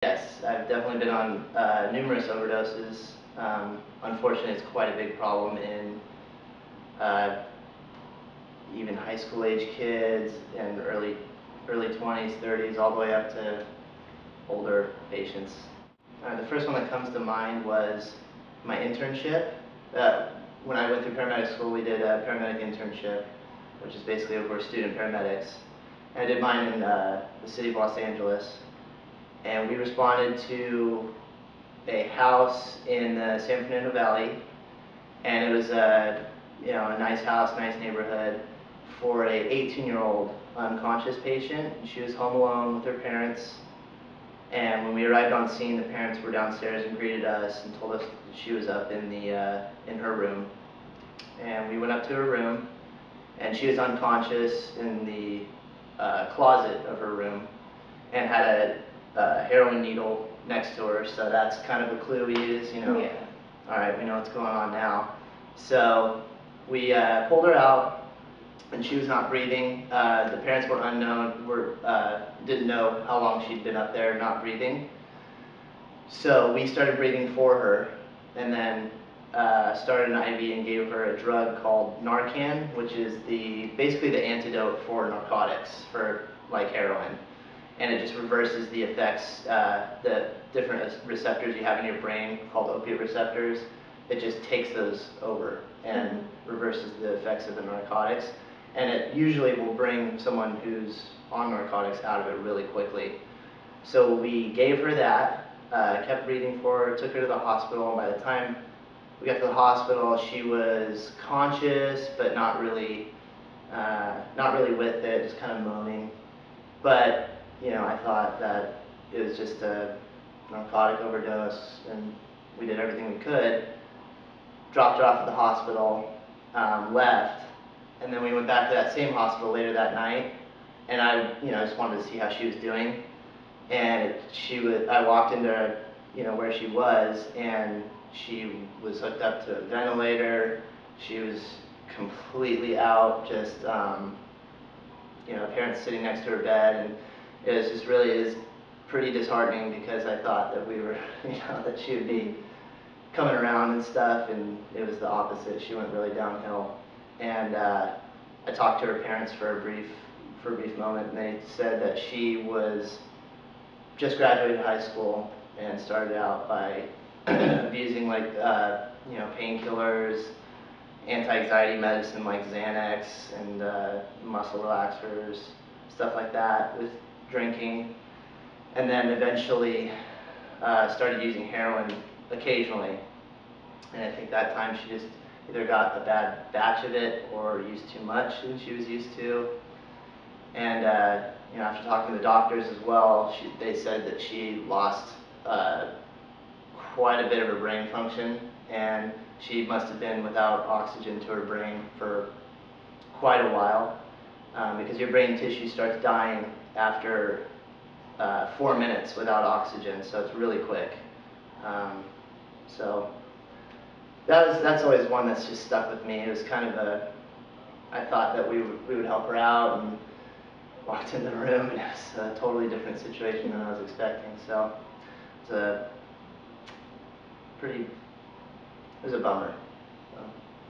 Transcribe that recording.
Yes, I've definitely been on numerous overdoses. Unfortunately, it's quite a big problem in uh, even high school age kids and early 20s, 30s, all the way up to older patients. The first one that comes to mind was my internship. When I went through paramedic school, we did a paramedic internship, which is basically we're student paramedics. And I did mine in the city of Los Angeles. And we responded to a house in the San Fernando Valley, and it was a nice house, nice neighborhood for a 18-year-old unconscious patient. She was home alone with her parents, and when we arrived on scene, the parents were downstairs and greeted us and told us that she was up in her room. And we went up to her room, and she was unconscious in the closet of her room and had a heroin needle next to her, so that's kind of a clue we use, Yeah. All right, we know what's going on now. So we pulled her out, and she was not breathing. The parents were unknown, didn't know how long she'd been up there not breathing. So we started breathing for her, and then started an IV and gave her a drug called Narcan, which is basically the antidote for narcotics, for like heroin. And it just reverses the effects, the different receptors you have in your brain called opiate receptors. It just takes those over and reverses the effects of the narcotics. And it usually will bring someone who's on narcotics out of it really quickly. So we gave her that, kept breathing for her, took her to the hospital, and by the time we got to the hospital, she was conscious, but not really with it, just kind of moaning. But I thought that it was just a narcotic overdose, and we did everything we could. Dropped her off at the hospital, left, and then we went back to that same hospital later that night, and I just wanted to see how she was doing. And I walked into where she was, and she was hooked up to a ventilator. She was completely out, just parents sitting next to her bed, and it was just really is pretty disheartening because I thought that we were, that she would be coming around and stuff, and it was the opposite. She went really downhill. And I talked to her parents for a brief moment, and they said that she was just graduated high school and started out by abusing painkillers, anti-anxiety medicine like Xanax and muscle relaxers, stuff like that, with drinking, and then eventually started using heroin occasionally. And I think that time she just either got a bad batch of it or used too much than she was used to. And after talking to the doctors as well, they said that she lost quite a bit of her brain function, and she must have been without oxygen to her brain for quite a while, because your brain tissue starts dying after 4 minutes without oxygen, so it's really quick. So that's always one that's just stuck with me. It was kind of I thought that we would help her out, and walked in the room, and it was a totally different situation than I was expecting. So it was a bummer.